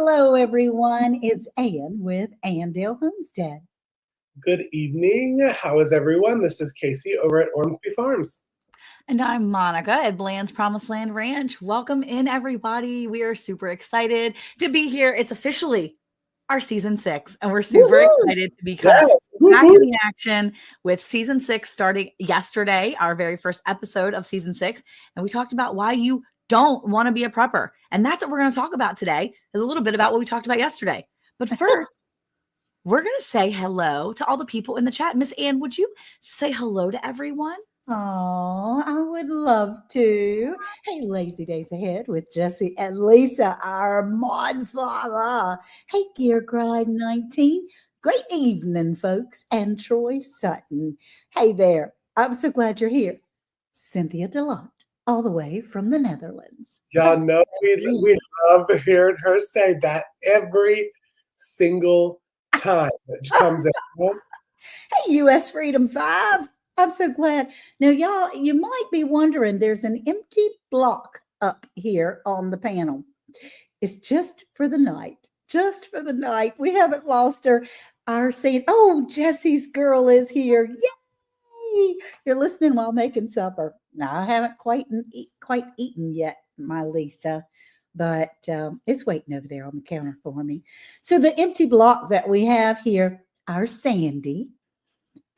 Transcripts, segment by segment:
Hello, everyone. It's Ann with Andale Homestead. Good evening. How is everyone? This is Casey over at Ormsby Farms. And I'm Monica at Bland's Promised Land Ranch. Welcome in, everybody. We are super excited to be here. It's officially our season 6, and we're super excited to be kind of back in the action with season 6 starting yesterday, our very first episode of season 6. And we talked about why you don't want to be a prepper. And that's what we're going to talk about today, is a little bit about what we talked about yesterday. But first, we're going to say hello to all the people in the chat. Miss Ann, would you say hello to everyone? Oh, I would love to. Hey, Lazy Days Ahead with Jesse and Lisa, our mod father. Hey, Gear Grind 19. Great evening, folks. And Troy Sutton. Hey there. I'm so glad you're here. Cynthia DeLotte, all the way from the Netherlands. Y'all know we love hearing her say that every single time that she comes in. Hey, U.S. Freedom 5. I'm so glad. Now, y'all, you might be wondering, there's an empty block up here on the panel. It's just for the night. Just for the night. We haven't lost her. Our saying, oh, Jesse's girl is here. Yay! You're listening while making supper. Now, I haven't quite eaten yet, my Lisa, but it's waiting over there on the counter for me. So the empty block that we have here, our Sandy,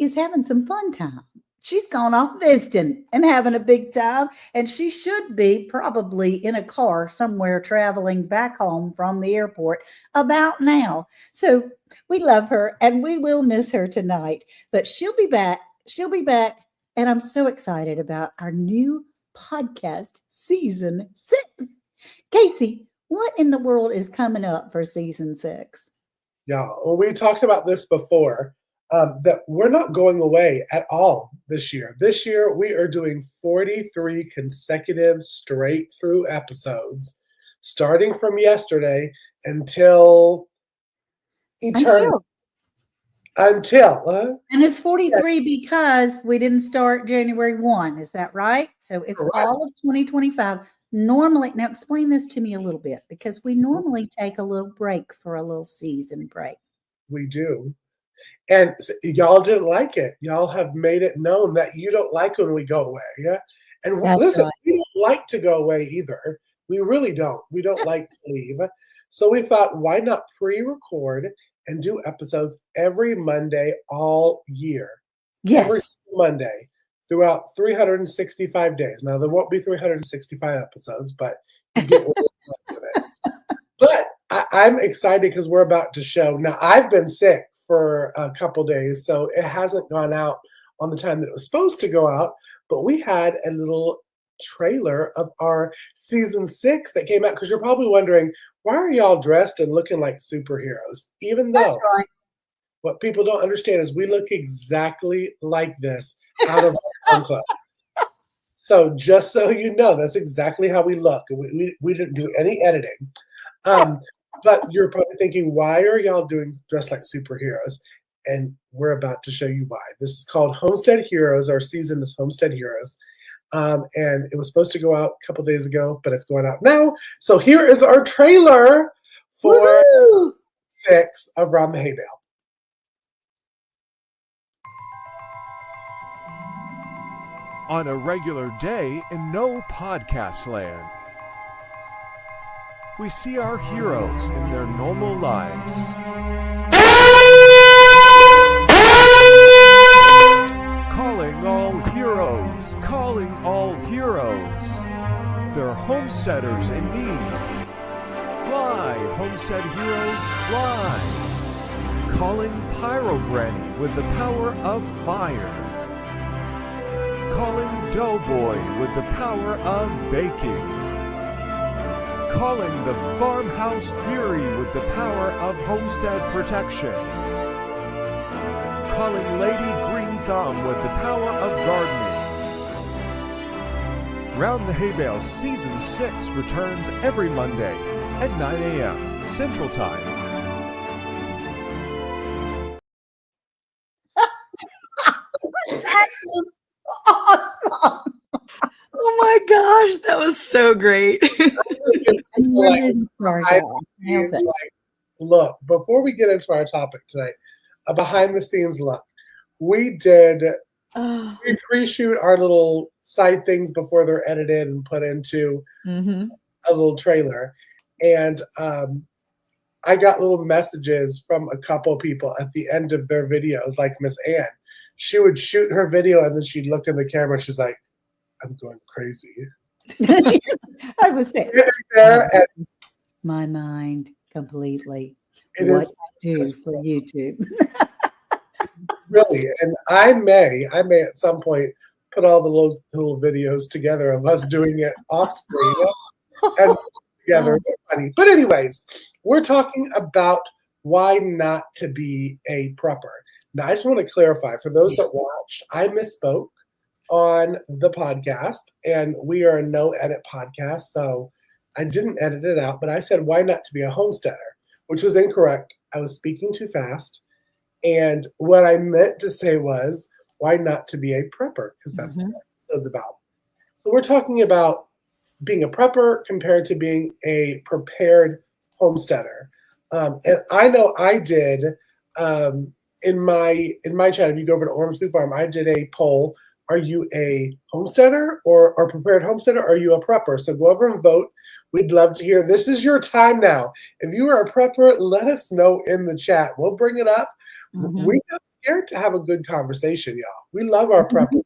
is having some fun time. She's gone off visiting and having a big time, and she should be probably in a car somewhere traveling back home from the airport about now. So we love her, and we will miss her tonight, but she'll be back. She'll be back, and I'm so excited about our new podcast, season 6. Casey, what in the world is coming up for season 6? Yeah, well, we talked about this before. That we're not going away at all this year. This year, we are doing 43 consecutive straight-through episodes, starting from yesterday until eternity. Until. And it's 43 because we didn't start January 1. Is that right? So it's Correct. all of 2025. Normally, now explain this to me a little bit, because we normally take a little break for a little season break. We do. And y'all didn't like it. Y'all have made it known that you don't like when we go away. Yeah. And listen, right. We don't like to go away either. We really don't. We don't like to leave. So we thought, why not pre-record and do episodes every Monday all year? Yes. Every Monday throughout 365 days. Now, there won't be 365 episodes, but you get what we're doing with it. But I'm excited because we're about to show. Now, I've been sick for a couple days, so it hasn't gone out on the time that it was supposed to go out, but we had a little trailer of our season 6 that came out, because you're probably wondering, why are y'all dressed and looking like superheroes? Even though what people don't understand is we look exactly like this out of our clothes. So just so you know, that's exactly how we look. We didn't do any editing. But you're probably thinking, why are y'all dressed like superheroes? And we're about to show you why. This is called Homestead Heroes. Our season is Homestead Heroes. And it was supposed to go out a couple days ago, but it's going out now. So here is our trailer for 6 of Round the Hay Bale. On a regular day in no podcast land, we see our heroes in their normal lives. Calling all heroes, calling all heroes. They're homesteaders in need. Fly, homestead heroes, fly. Calling Pyro Granny with the power of fire. Calling Doughboy with the power of baking. Calling the Farmhouse Fury with the power of homestead protection. Calling Lady Green Thumb with the power of gardening. Round the Hay Bale Season 6 returns every Monday at 9 a.m. Central Time. That was awesome. Oh my gosh, that was so great. like in charge, behind y'all. the Help scenes, it. like, look, before we get into our topic tonight, a behind the scenes look. We pre-shoot our little side things before they're edited and put into Mhm. a little trailer. And I got little messages from a couple people at the end of their videos, like Miss Ann. She would shoot her video and then she'd look in the camera and she's like, I'm going crazy. I was saying, There, and my mind completely. it What is I do for YouTube. really, and I may at some point put all the little videos together of us doing it off screen and together. It's funny. But anyways, we're talking about why not to be a prepper. Now, I just want to clarify for those that watch, I misspoke on the podcast, and we are a no edit podcast, so I didn't edit it out, but I said why not to be a homesteader, which was incorrect. I was speaking too fast. And what I meant to say was, why not to be a prepper? Because that's what the episode's about. So we're talking about being a prepper compared to being a prepared homesteader. And I know I did in my channel. If you go over to Ormsby Farm, I did a poll. Are you a homesteader or a prepared homesteader? Or are you a prepper? So go over and vote. We'd love to hear. This is your time now. If you are a prepper, let us know in the chat. We'll bring it up. We're not scared to have a good conversation, y'all. We love our preppers.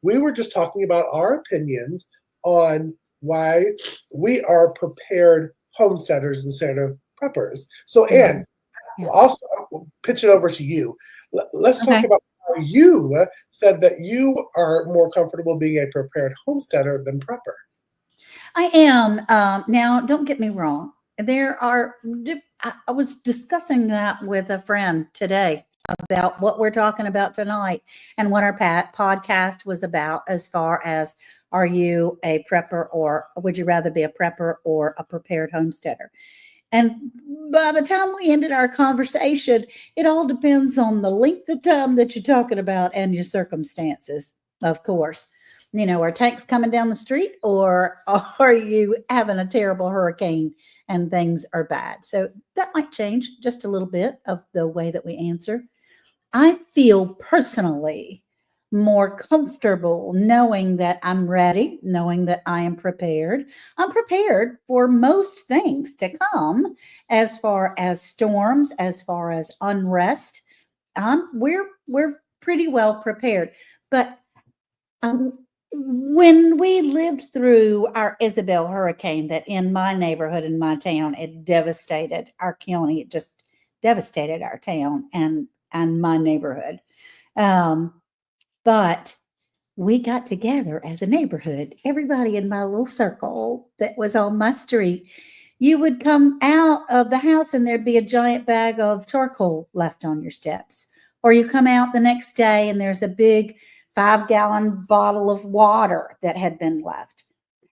We were just talking about our opinions on why we are prepared homesteaders instead of preppers. So, Ann, also I'll pitch it over to you. Let's talk about how you said that you are more comfortable being a prepared homesteader than prepper. I am. Now, don't get me wrong. I was discussing that with a friend today about what we're talking about tonight and what our podcast was about, as far as, are you a prepper, or would you rather be a prepper or a prepared homesteader? And by the time we ended our conversation, it all depends on the length of time that you're talking about and your circumstances, of course. You know, are tanks coming down the street, or are you having a terrible hurricane and things are bad? So that might change just a little bit of the way that we answer. I feel personally more comfortable knowing that I'm ready, knowing that I am prepared. I'm prepared for most things to come, as far as storms, as far as unrest. We're pretty well prepared. But when we lived through our Isabel hurricane, that in my neighborhood, in my town, it devastated our county. It just devastated our town and my neighborhood. But we got together as a neighborhood. Everybody in my little circle that was on my street, you would come out of the house and there'd be a giant bag of charcoal left on your steps. Or you come out the next day and there's a big 5-gallon bottle of water that had been left.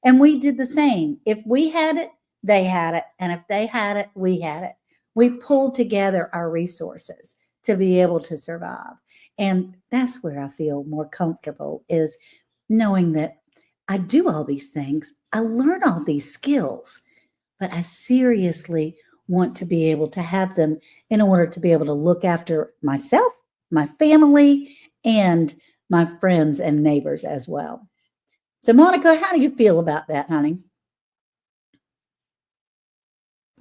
And we did the same. If we had it, they had it. And if they had it, we had it. We pulled together our resources to be able to survive. And that's where I feel more comfortable, is knowing that I do all these things. I learn all these skills, but I seriously want to be able to have them in order to be able to look after myself, my family, and my friends and neighbors as well. So, Monica, how do you feel about that, honey?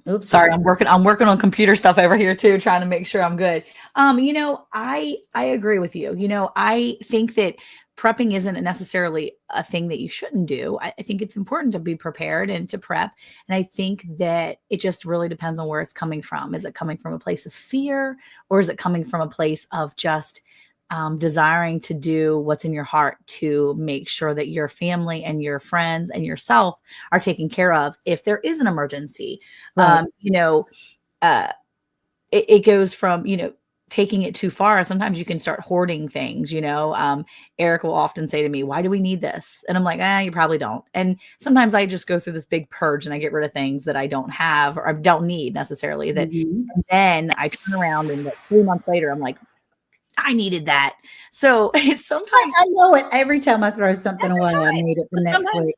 Oops, sorry, I'm working on computer stuff over here too, trying to make sure I'm good. You know, I agree with you. You know, I think that prepping isn't necessarily a thing that you shouldn't do. I think it's important to be prepared and to prep. And I think that it just really depends on where it's coming from. Is it coming from a place of fear, or is it coming from a place of just desiring to do what's in your heart to make sure that your family and your friends and yourself are taken care of if there is an emergency? Right. You know, it goes from, you know, taking it too far. Sometimes you can start hoarding things, you know. Eric will often say to me, why do we need this? And I'm like, you probably don't. And sometimes I just go through this big purge and I get rid of things that I don't have or I don't need necessarily. That and then I turn around and like 3 months later, I'm like, I needed that. So it's sometimes I know it. Every time I throw something away, I need it the next week.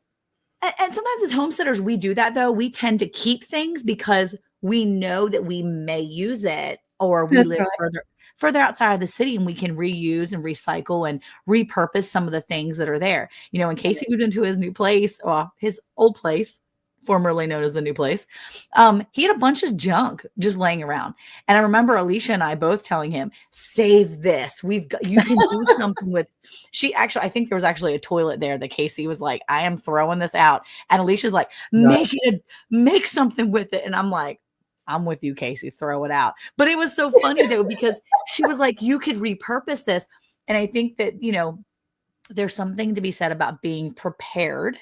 And sometimes as homesteaders, we do that though. We tend to keep things because we know that we may use it, or we That's live right. further outside of the city and we can reuse and recycle and repurpose some of the things that are there. When Casey moved into his new place, or his old place, formerly known as the new place, he had a bunch of junk just laying around. And I remember Alicia and I both telling him, save this. You can do something with, I think there was actually a toilet there that Casey was like, I am throwing this out. And Alicia's like, make something with it. And I'm like, I'm with you, Casey, throw it out. But it was so funny though, because she was like, you could repurpose this. And I think that, there's something to be said about being prepared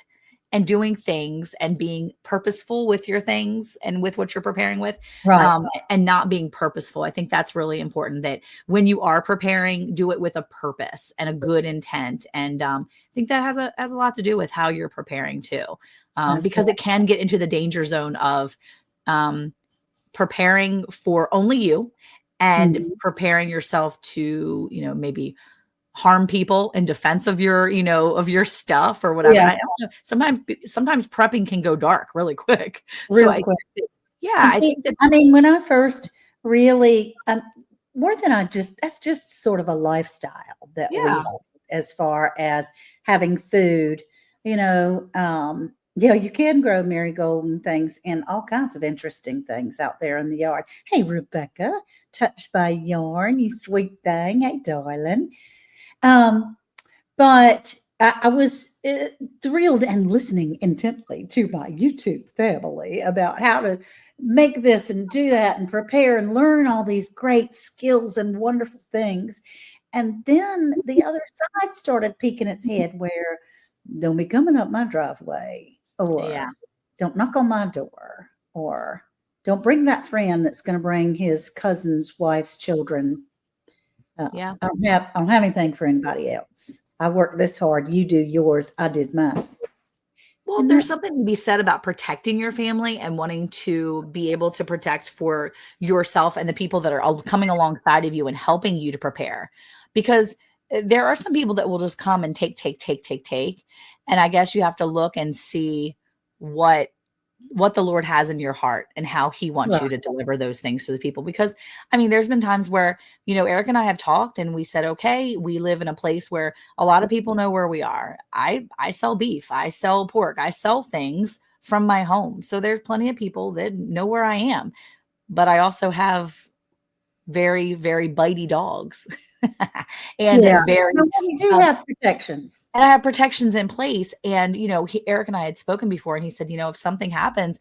and doing things and being purposeful with your things and with what you're preparing with, Right. And not being purposeful. I think that's really important, that when you are preparing, do it with a purpose and a good intent. And I think that has a lot to do with how you're preparing too, because it can get into the danger zone of preparing for only you and preparing yourself to, maybe harm people in defense of your, of your stuff or whatever. Yeah. I don't know. Sometimes prepping can go dark really quick. Real So quick. I See, think that, when I first really, more than that's just sort of a lifestyle that we have as far as having food, you can grow marigold and things and all kinds of interesting things out there in the yard. Hey, Rebecca, touched by yarn, you sweet thing. Hey, darling. But I was thrilled and listening intently to my YouTube family about how to make this and do that and prepare and learn all these great skills and wonderful things. And then the other side started peeking its head where don't be coming up my driveway, or don't knock on my door, or don't bring that friend that's going to bring his cousin's wife's children. I don't have anything for anybody else. I work this hard. You do yours. I did mine. Well, there's something to be said about protecting your family and wanting to be able to protect for yourself and the people that are coming alongside of you and helping you to prepare. Because there are some people that will just come and take. And I guess you have to look and see what the Lord has in your heart and how he wants you to deliver those things to the people. Because there's been times where, Eric and I have talked and we said, okay, we live in a place where a lot of people know where we are. I sell beef, I sell pork, I sell things from my home. So there's plenty of people that know where I am, but I also have very, very bitey dogs. And we do have protections. And I have protections in place. And, Eric and I had spoken before and he said, if something happens,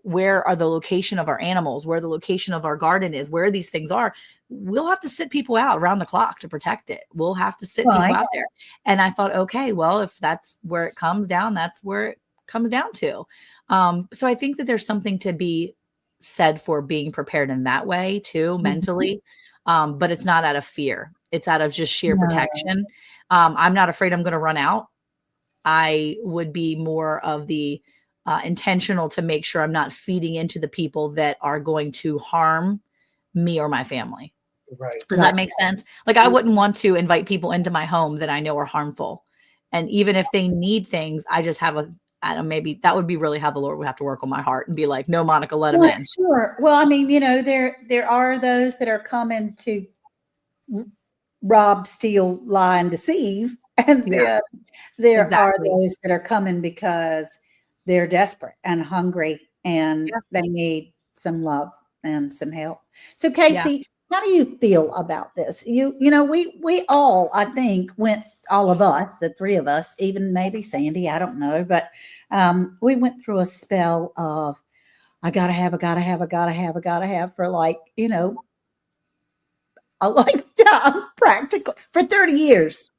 where are the location of our animals, where the location of our garden is, where these things are, we'll have to sit people out around the clock to protect it. We'll have to sit people out there. And I thought, okay, well, if that's where it comes down, that's where it comes down to. So I think that there's something to be said for being prepared in that way too, mentally. But it's not out of fear. It's out of just sheer protection. I'm not afraid I'm going to run out. I would be more of the intentional to make sure I'm not feeding into the people that are going to harm me or my family. Right. Does that make sense? Like I wouldn't want to invite people into my home that I know are harmful. And even if they need things, I just have maybe that would be really how the Lord would have to work on my heart and be like, no, Monica, let him in. Sure. Well, there are those that are coming to rob, steal, lie, and deceive. And then there are those that are coming because they're desperate and hungry and they need some love and some help. So Casey, how do you feel about this? We all, I think, all of us, the three of us, even maybe Sandy, I don't know, but we went through a spell of I gotta have for a lifetime, practically for 30 years.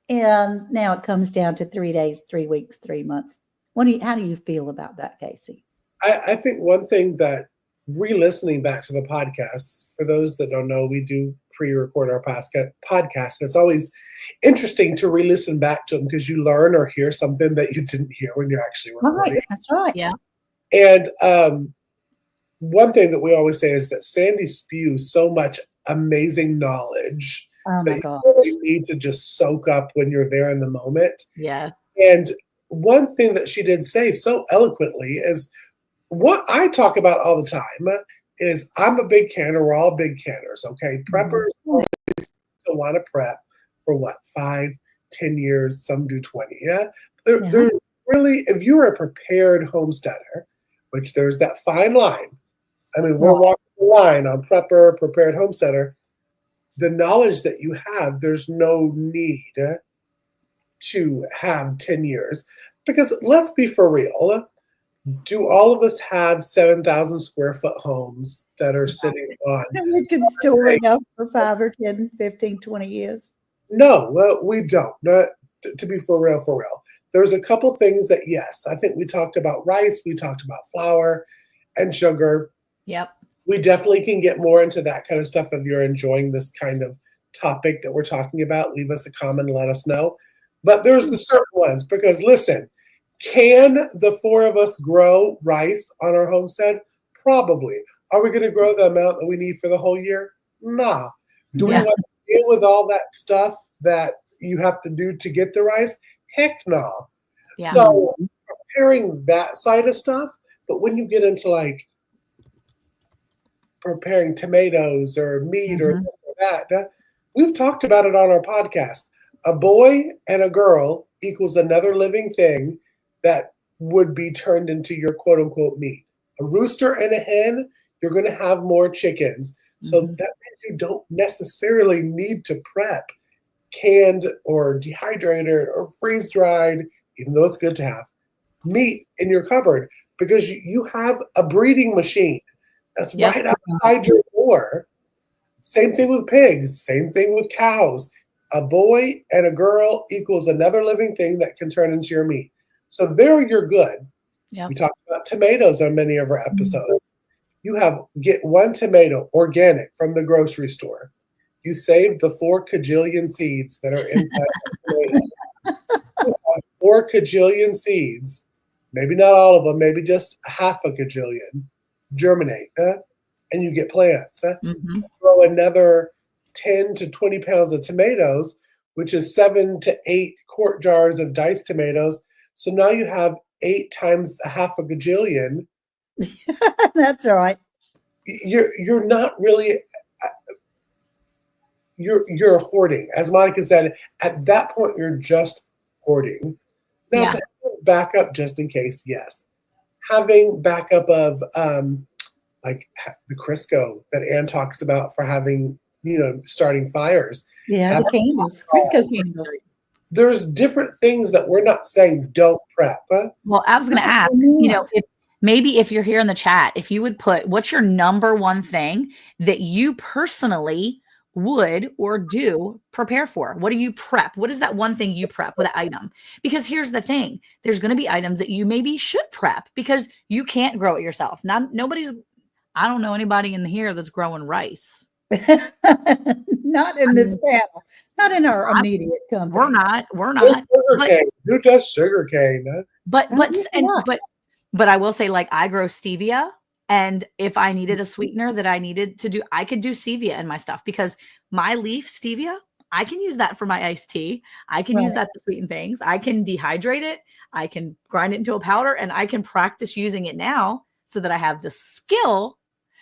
And now it comes down to 3 days, 3 weeks, 3 months. How do you feel about that, Casey? I think one thing that re-listening back to the podcast, for those that don't know, we do pre-record our podcast. It's always interesting to re-listen back to them because you learn or hear something that you didn't hear when you're actually recording. Right, that's right. Yeah. And one thing that we always say is that Sandy spews so much amazing knowledge that you really need to just soak up when you're there in the moment. Yeah. And one thing that she did say so eloquently is what I talk about all the time is I'm a big canner. We're all big canners, okay? Preppers always want to prep for what, 5, 10 years, some do 20, yeah? There's really, if you're a prepared homesteader, which there's that fine line, I mean, we're walking the line on prepper, prepared homesteader, the knowledge that you have, there's no need to have 10 years. Because let's be for real, do all of us have 7,000 square foot homes that are sitting on? And we can store enough for 5 or 10, 15, 20 years. No, well, we don't. To be for real, for real. There's a couple things that, yes, I think we talked about rice, we talked about flour and sugar. Yep. We definitely can get more into that kind of stuff. If you're enjoying this kind of topic that we're talking about, leave us a comment and let us know. But there's the certain ones, because listen, can the 4 of us grow rice on our homestead? Probably. Are we going to grow the amount that we need for the whole year? Nah. Do we want to deal with all that stuff that you have to do to get the rice? Heck no. Yeah. So preparing that side of stuff, but when you get into like preparing tomatoes or meat or that, we've talked about it on our podcast. A boy and a girl equals another living thing that would be turned into your quote unquote meat. A rooster and a hen, you're going to have more chickens. So that means you don't necessarily need to prep canned or dehydrated or freeze dried, even though it's good to have meat in your cupboard, because you have a breeding machine that's right outside your door. Same thing with pigs, same thing with cows. A boy and a girl equals another living thing that can turn into your meat. So there you're good. Yep. We talked about tomatoes on many of our episodes. You get 1 tomato organic from the grocery store. You save the 4 kajillion seeds that are inside the tomato. You have 4 kajillion seeds, maybe not all of them, maybe just half a kajillion, germinate, and you get plants. Grow another 10 to 20 pounds of tomatoes, which is 7 to 8 quart jars of diced tomatoes. So now you have 8 times a half a gajillion. That's all right. You're not really, you're hoarding. As Monica said, at that point, you're just hoarding. Now, to have backup just in case, yes. Having backup of like the Crisco that Ann talks about for having, starting fires. Yeah, the candles, Crisco candles. There's different things that we're not saying don't prep. Well, I was going to ask, if you're here in the chat, if you would put what's your number one thing that you personally would or do prepare for? What do you prep? What is that one thing you prep with an item? Because here's the thing, there's going to be items that you maybe should prep because you can't grow it yourself. I don't know anybody in here that's growing rice. Not in this panel, not in our immediate company. We're not. Who does sugar cane? But I will say, like, I grow stevia, and if I needed a sweetener that I needed to do, I could do stevia in my stuff because my leaf stevia, I can use that for my iced tea. I can use that to sweeten things. I can dehydrate it. I can grind it into a powder, and I can practice using it now so that I have the skill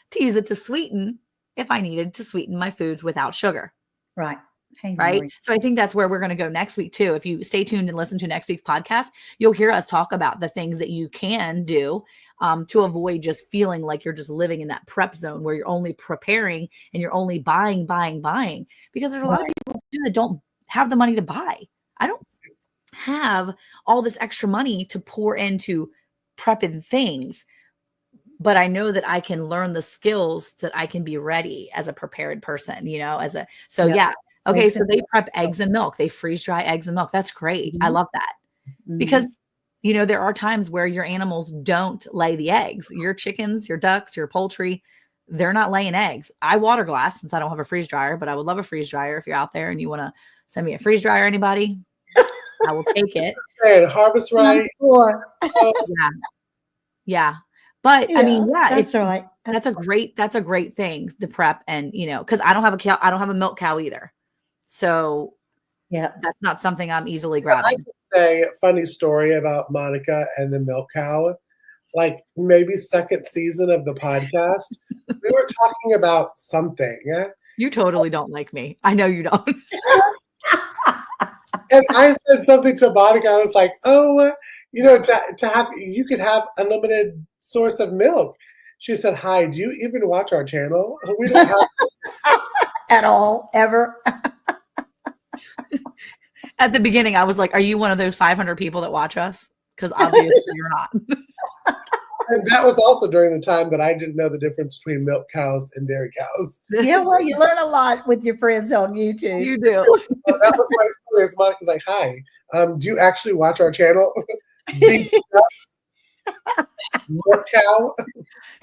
to use it to sweeten if I needed to sweeten my foods without sugar. Right. Hey, right. Lori. So I think that's where we're going to go next week too. If you stay tuned and listen to next week's podcast, you'll hear us talk about the things that you can do to avoid just feeling like you're just living in that prep zone where you're only preparing and you're only buying, because there's a lot of people that don't have the money to buy. I don't have all this extra money to pour into prepping things. But I know that I can learn the skills that I can be ready as a prepared person, Okay. So they prep eggs and milk. They freeze dry eggs and milk. That's great. I love that because, there are times where your animals don't lay the eggs. Your chickens, your ducks, your poultry, they're not laying eggs. I water glass since I don't have a freeze dryer, but I would love a freeze dryer. If you're out there and you want to send me a freeze dryer, anybody, I will take it. And harvest rice. Yeah. But I mean, that's right. That's a great thing to prep. And, cause I don't have a milk cow either. So that's not something I'm easily grabbing. I can say, funny story about Monica and the milk cow. Like maybe second season of the podcast, we were talking about something. You totally don't like me. I know you don't. And I said something to Monica. I was like, "Oh, to have you could have unlimited source of milk." She said, "Hi, do you even watch our channel? We don't have At all, ever. At the beginning, I was like, are you one of those 500 people that watch us? Because obviously you're not. And that was also during the time that I didn't know the difference between milk cows and dairy cows. Yeah, well, you learn a lot with your friends on YouTube. You do. That was my story. As Monica's like, "Hi, do you actually watch our channel?" Beef milk cow.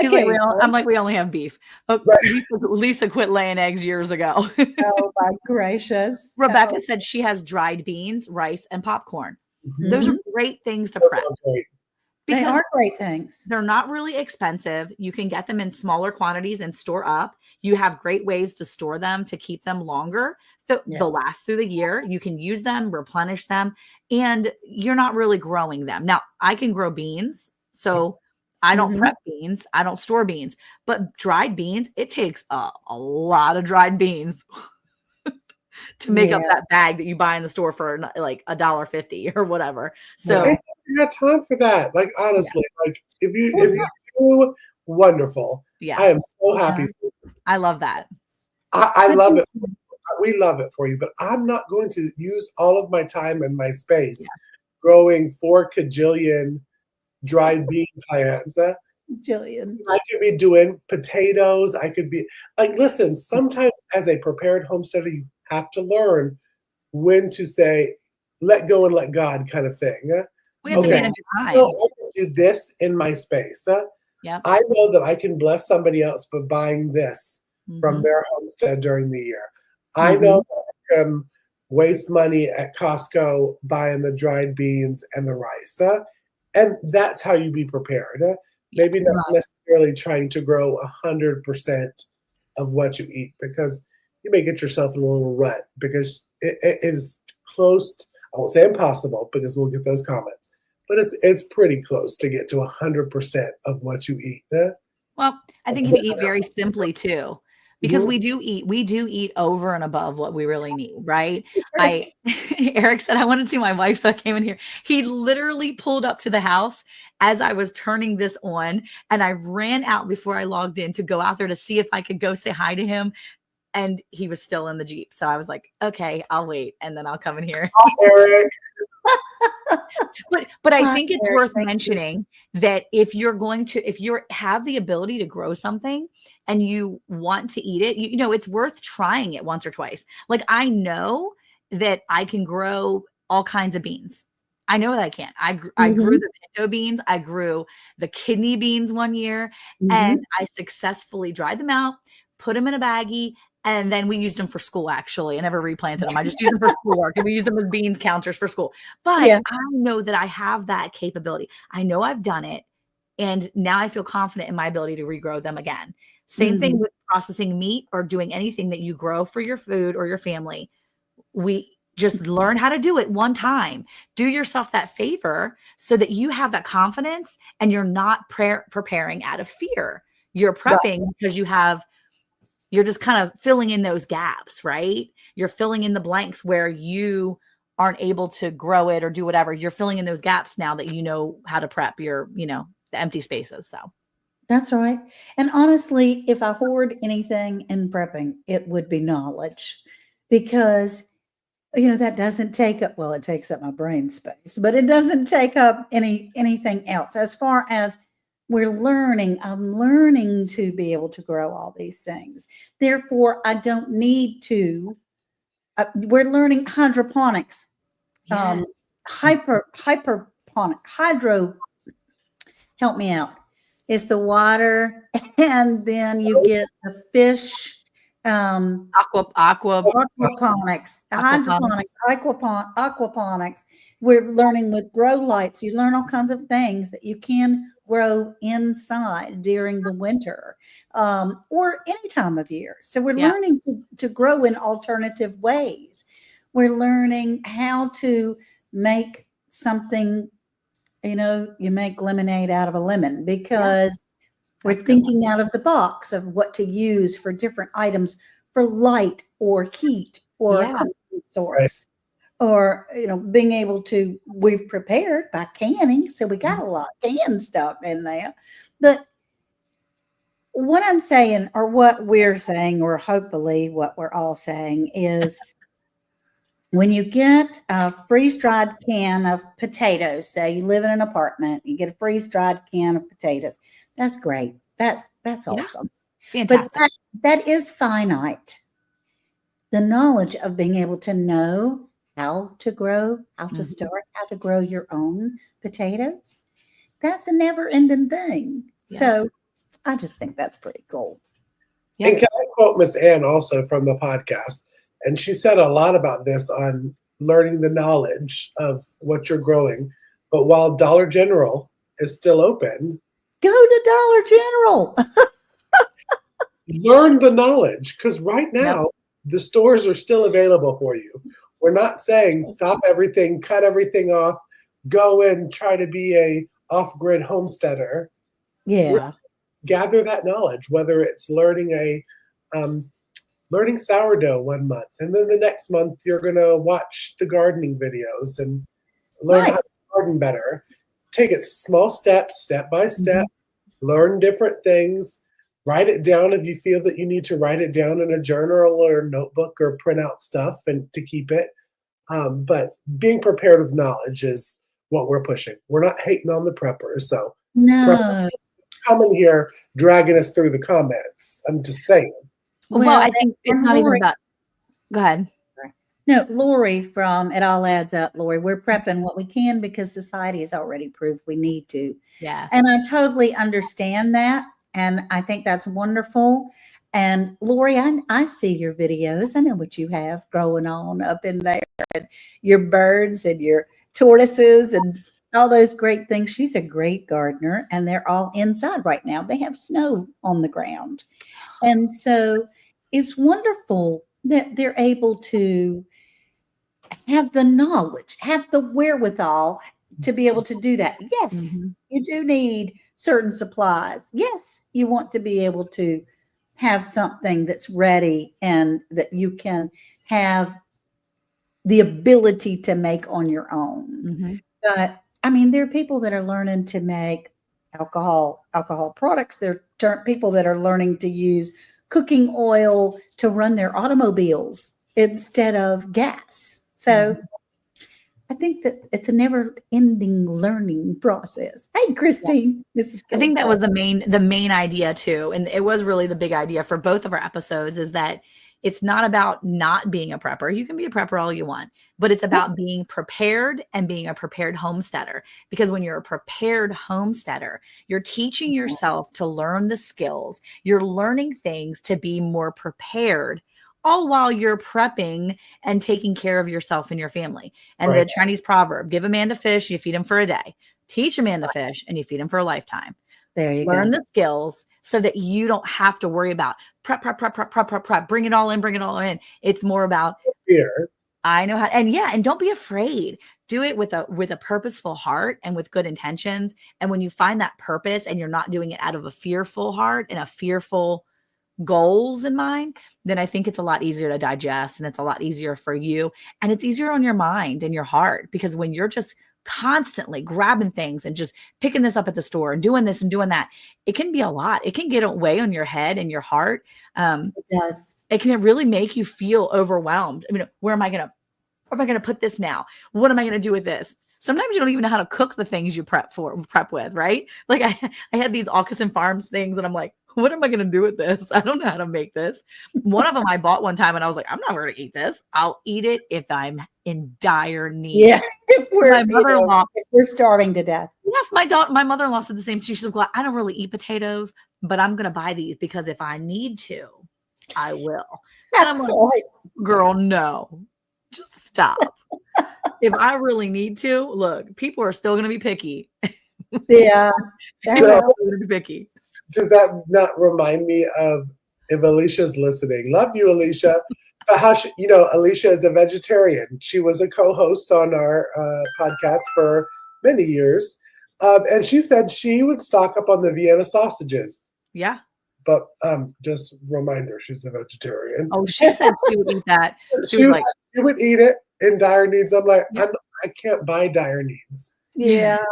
He's like, Occasionally. I'm like, we only have beef. Oh, Right. Lisa quit laying eggs years ago. Oh my gracious. Rebecca Oh, said she has dried beans, rice, and popcorn. Mhm. Those are great things to Those prep are great. they because are great things. they're not really expensive. You can get them in smaller quantities and store up. You have great ways to store them to keep them longer. They'll last through the year. You can use them, replenish them, and you're not really growing them. Now, I can grow beans, so I don't Mhm. prep beans. I don't store beans, but dried beans, it takes a lot of dried beans to make up Yeah. that bag that you buy in the store for like $1.50 or whatever. So So I got time for that. Like honestly, like if you do, wonderful. yeah, I am so happy. For you. I love that. I love it. We love it for you, but I'm not going to use all of my time and my space growing 4 kajillion dried bean plants. Jillian. I could be doing potatoes. I could be like, listen, sometimes as a prepared homesteader, you have to learn when to say, let go and let God kind of thing. We have to Okay. manage your time. So I can do this in my space. Yep. I know that I can bless somebody else by buying this from Mhm. their homestead during the year. I know that I can waste money at Costco buying the dried beans and the rice. And that's how you be prepared. Maybe not necessarily trying to grow 100% of what you eat, because you may get yourself in a little rut, because it is close. I won't say impossible, because we'll get those comments, but it's pretty close to get to 100% of what you eat. Well, I think if you eat very simply too, because Mhm. we do eat over and above what we really need, right? Eric said, I wanted to see my wife, so I came in here. He literally pulled up to the house as I was turning this on, and I ran out before I logged in to go out there to see if I could go say hi to him. And he was still in the Jeep. So I was like, okay, I'll wait, and then I'll come in here. Eric. But I think it's Eric, worth thank you. mentioning that if you have the ability to grow something and you want to eat it, you know, it's worth trying it once or twice. Like I know that I can grow all kinds of beans. I know that I can. I grew the pinto beans. I grew the kidney beans one year, and I successfully dried them out, put them in a baggie, and then we used them for school. Actually, I never replanted them. I just used them for schoolwork, and we used them as beans counters for school. But Yeah. I know that I have that capability. I know I've done it, and now I feel confident in my ability to regrow them again. Same thing with processing meat or doing anything that you grow for your food or your family. We just learn how to do it one time. Do yourself that favor so that you have that confidence and you're not preparing out of fear. You're prepping because you're just kind of filling in those gaps, right? You're filling in the blanks where you aren't able to grow it or do whatever. You're filling in those gaps now that you know how to prep your, the empty spaces. So That's right. And honestly, if I hoard anything in prepping, it would be knowledge, because that doesn't take up, well, it takes up my brain space, but it doesn't take up anything else. As far as I'm learning to be able to grow all these things. Therefore, I don't need to, we're learning hydroponics, yeah. hyperponic, help me out. It's the water, and then you get the fish, aquaponics, hydroponics, aquaponics. We're learning with grow lights. You learn all kinds of things that you can grow inside during the winter, or any time of year. So we're learning to grow in alternative ways. We're learning how to make something, you make lemonade out of a lemon, because we're That's a good one. thinking out of the box of what to use for different items for light or heat or Yeah. cooking source. Or, being able to, we've prepared by canning. So we got a lot of canned stuff in there. But what I'm saying, or what we're saying, or hopefully what we're all saying, is when you get a freeze-dried can of potatoes, say you live in an apartment, you get a freeze-dried can of potatoes. That's great. That's awesome. Fantastic. But that is finite. The knowledge of being able to know how to grow, how to start, how to grow your own potatoes, that's a never-ending thing. Yeah. So I just think that's pretty cool. Yeah. And can I quote Miss Ann also from the podcast? And she said a lot about this on learning the knowledge of what you're growing. But while Dollar General is still open, Go to Dollar General. learn the knowledge, because right now the stores are still available for you. We're not saying stop everything, cut everything off, go and try to be a off-grid homesteader. Yeah. Gather that knowledge, whether it's learning learning sourdough one month, and then the next month you're going to watch the gardening videos and learn how to garden better. Take it small steps, step by step, learn different things, write it down if you feel that you need to write it down in a journal or a notebook or print out stuff and to keep it. But being prepared with knowledge is what we're pushing. We're not hating on the preppers. So No. coming here dragging us through the comments. I'm just saying. Well, I think it's not even about. Go ahead. No, Lori from It All Adds Up, Lori, we're prepping what we can because society has already proved we need to. Yeah. And I totally understand that. And I think that's wonderful. And Lori, I see your videos. I know what you have going on up in there, and your birds and your tortoises and all those great things. She's a great gardener, and they're all inside right now. They have snow on the ground. And so it's wonderful that they're able to have the knowledge, have the wherewithal to be able to do that. Yes, you do need certain supplies. Yes, you want to be able to have something that's ready and that you can have the ability to make on your own. But I mean, there are people that are learning to make alcohol products. There are people that are learning to use cooking oil to run their automobiles instead of gas. So I think that it's a never-ending learning process. Hey, Christine, I think that was the main idea too, and it was really the big idea for both of our episodes, is that it's not about not being a prepper. You can be a prepper all you want, but it's about being prepared and being a prepared homesteader. Because when you're a prepared homesteader, you're teaching yourself to learn the skills. You're learning things to be more prepared, all while you're prepping and taking care of yourself and your family. And the Chinese proverb, give a man to fish, you feed him for a day. Teach a man to fish, and you feed him for a lifetime. There you Learn go. the skills so that you don't have to worry about prep. Bring it all in. It's more about Here. I know how, and don't be afraid. Do it with a purposeful heart and with good intentions. And when you find that purpose and you're not doing it out of a fearful heart and a fearful goals in mind, then I think it's a lot easier to digest, and it's a lot easier for you, and it's easier on your mind and your heart, because when you're just constantly grabbing things and just picking this up at the store and doing this and doing that, it can be a lot. It can get away on your head and your heart. It does. It can really make you feel overwhelmed. I mean, where am I going to put this now? What am I going to do with this? Sometimes you don't even know how to cook the things you prep with, right? Like I had these Aucassin Farms things, and I'm like, what am I going to do with this? I don't know how to make this. One of them I bought one time, and I was like, I'm not going to eat this. I'll eat it if I'm in dire need. Yeah. If we're starving to death. Yes, my mother-in-law said the same. She's like, well, I don't really eat potatoes, but I'm going to buy these because if I need to, I will. And I'm like, girl, no, just stop. If I really need to, look, people are still going to be picky. Yeah. People are still going to be picky. Does that not remind me of, if Alicia's listening, love you, Alicia. But how she, Alicia is a vegetarian. She was a co-host on our podcast for many years. And she said she would stock up on the Vienna sausages. Yeah. But just reminder, she's a vegetarian. Oh, she said she would eat that. She would eat it in dire needs. I'm like, I can't buy dire needs. Yeah.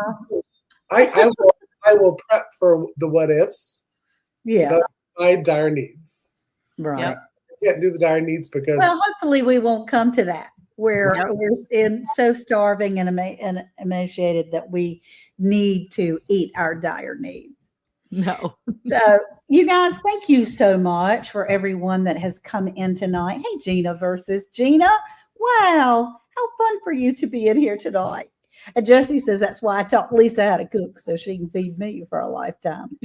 I will prep for the what ifs. Yeah. But I buy dire needs. Right. Yep. I can't do the dire needs because. Well, hopefully we won't come to that where we're so starving and emaciated that we need to eat our dire needs. No. So, you guys, thank you so much for everyone that has come in tonight. Hey, Gina versus Gina. Wow. How fun for you to be in here tonight. And Jessie says that's why I taught Lisa how to cook so she can feed me for a lifetime.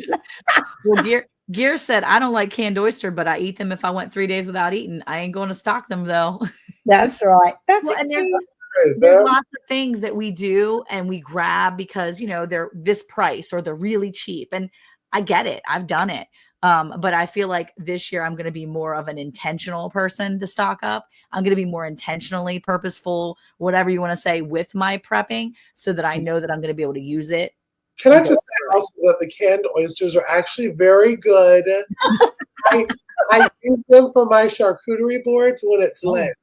Well, Gear said, I don't like canned oyster, but I eat them if I went 3 days without eating. I ain't going to stock them, though. That's right. That's well, and there's lots of things that we do and we grab because, they're this price or they're really cheap. And I get it. I've done it. But I feel like this year I'm going to be more of an intentional person to stock up. I'm going to be more intentionally purposeful, whatever you want to say, with my prepping so that I know that I'm going to be able to use it. Can I just say also that the canned oysters are actually very good. I use them for my charcuterie boards when it's Lent.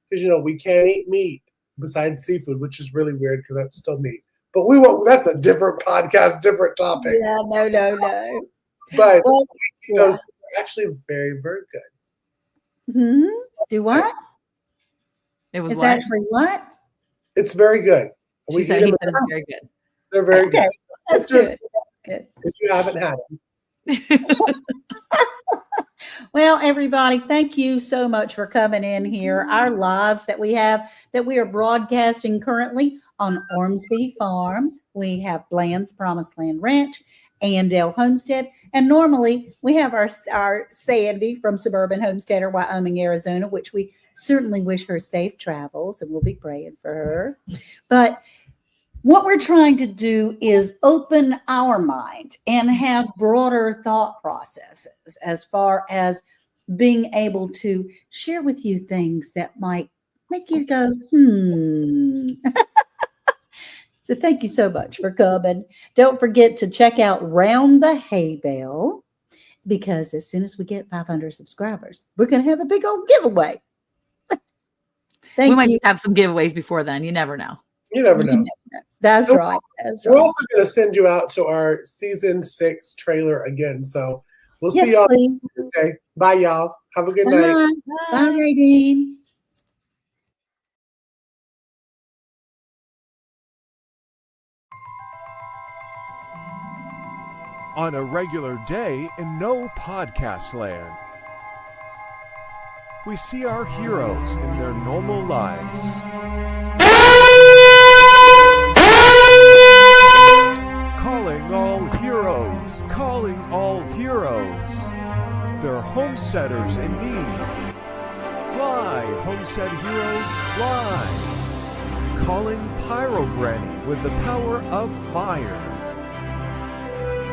Because, we can't eat meat besides seafood, which is really weird because that's still meat. But we won't. That's a different podcast, different topic. Yeah, no. But those are actually very, very good. Mm-hmm. Do what? It's actually what? It's very good. She said it's very good. They're very good. That's just good. If you haven't had them. Well, everybody, thank you so much for coming in here. Our lives that we are broadcasting currently on Ormsby Farms. We have Bland's Promised Land Ranch and Dale Homestead. And normally we have our Sandy from Suburban Homesteader, Wyoming, Arizona, which we certainly wish her safe travels and we'll be praying for her. But what we're trying to do is open our mind and have broader thought processes as far as being able to share with you things that might make you go, So thank you so much for coming. Don't forget to check out Round the Hay Bale, because as soon as we get 500 subscribers, we're going to have a big old giveaway. We might have some giveaways before then. You never know. You never know. That's right. We're also going to send you out to our season 6 trailer again. So we'll see y'all. Please. Okay. Bye, y'all. Have a good night. Bye, Radine. On a regular day in no podcast land, we see our heroes in their normal lives. Calling all heroes, calling all heroes. They're homesteaders in need. Fly, homestead heroes, fly. Calling Pyro Granny with the power of fire.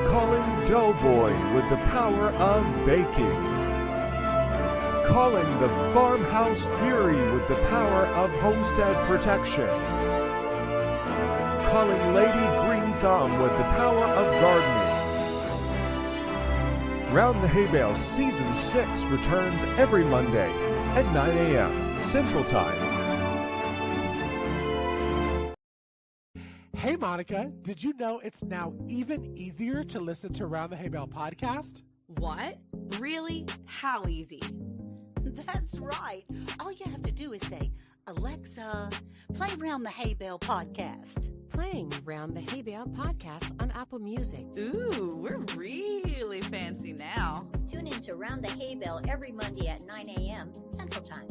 Calling Doughboy with the power of baking. Calling the Farmhouse Fury with the power of homestead protection. Calling Lady Green Thumb with the power of gardening. Round the Hay Bale Season 6 returns every Monday at 9 a.m. Central Time. Hey Monica, did you know it's now even easier to listen to Round the Hay Bale podcast? What? Really? How easy? That's right. All you have to do is say, Alexa, play Round the Hay Bale podcast. Playing Round the Hay Bale podcast on Apple Music. Ooh, we're really fancy now. Tune in to Round the Hay Bale every Monday at 9 a.m. Central Time.